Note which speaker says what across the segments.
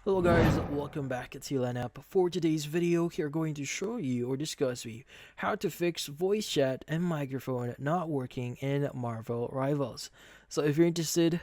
Speaker 1: Hello guys, welcome back at TLNAP. For today's video, we are going to show you or discuss with you how to fix voice chat and microphone not working in Marvel Rivals. So if you're interested,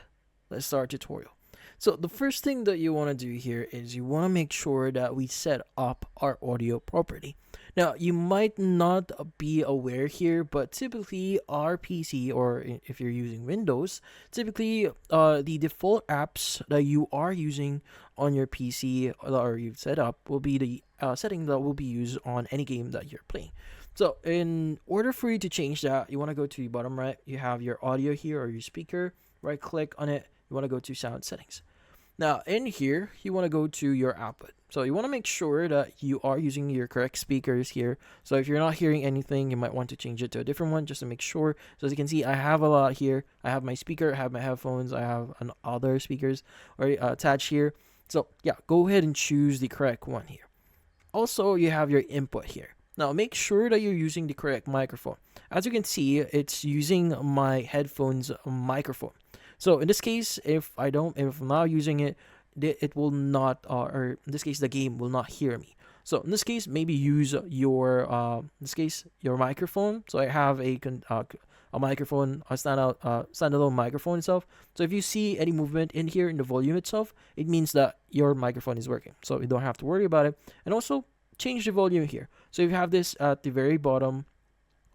Speaker 1: let's start tutorial. So the first thing that you want to do here is you want to make sure that we set up our audio properly. Now you might not be aware here, but typically our PC or if you're using Windows, typically the default apps that you are using on your PC or you've set up will be the setting that will be used on any game that you're playing. So in order for you to change that, you want to go to the bottom right. You have your audio here or your speaker. Right click on it. You want to go to sound settings. Now in here, you want to go to your output. So you want to make sure that you are using your correct speakers here. So if you're not hearing anything, you might want to change it to a different one just to make sure. So as you can see, I have a lot here. I have my speaker, I have my headphones, I have other speakers attached here. So yeah, go ahead and choose the correct one here. Also, you have your input here. Now make sure that you're using the correct microphone. As you can see, it's using my headphones microphone. So in this case, if I'm not using it, it will not, or in this case, the game will not hear me. So in this case, maybe use your microphone. So I have a microphone, a standalone microphone itself. So if you see any movement in here in the volume itself, it means that your microphone is working. So you don't have to worry about it. And also change the volume here. So if you have this at the very bottom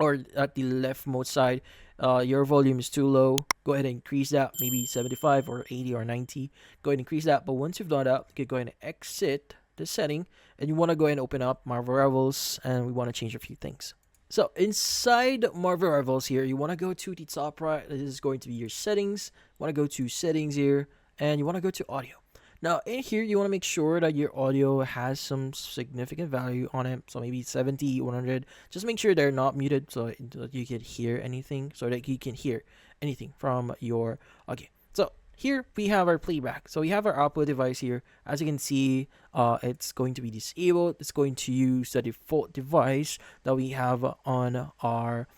Speaker 1: or at the leftmost side, your volume is too low, go ahead and increase that, maybe 75 or 80 or 90. Go ahead and increase that. But once you've done that, you can go ahead and exit the setting, and you want to go ahead and open up Marvel Rivals, and we want to change a few things. So inside Marvel Rivals here, you want to go to the top right. This is going to be your settings. You want to go to settings here, and you want to go to audio. Now in here, you want to make sure that your audio has some significant value on it. So maybe 70, 100. Just make sure they're not muted so that you can hear anything. So that you can hear anything from your... Okay, so here we have our playback. So we have our output device here. As you can see, it's going to be disabled. It's going to use the default device that we have on our,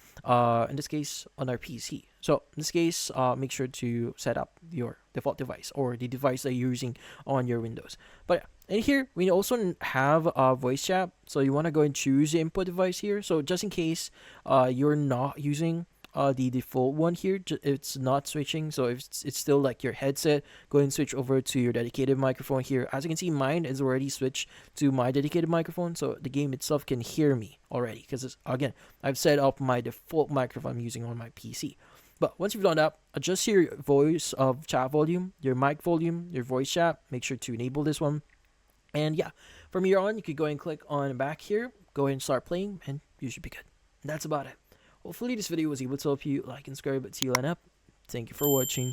Speaker 1: in this case, on our PC. So in this case, make sure to set up your default device or the device that you're using on your Windows. But in here, we also have voice chat. So you want to go and choose the input device here. So just in case you're not using the default one here, it's not switching. So if it's still like your headset, go ahead and switch over to your dedicated microphone here. As you can see, mine is already switched to my dedicated microphone, so the game itself can hear me already because again, I've set up my default microphone I'm using on my PC. But once you've done that, adjust your voice of chat volume, your mic volume, your voice chat. Make sure to enable this one. And yeah, from here on, you could go and click on back here, go ahead and start playing, and you should be good. And that's about it. Hopefully this video was able to help you. Like and subscribe to TLNAP. Thank you for watching.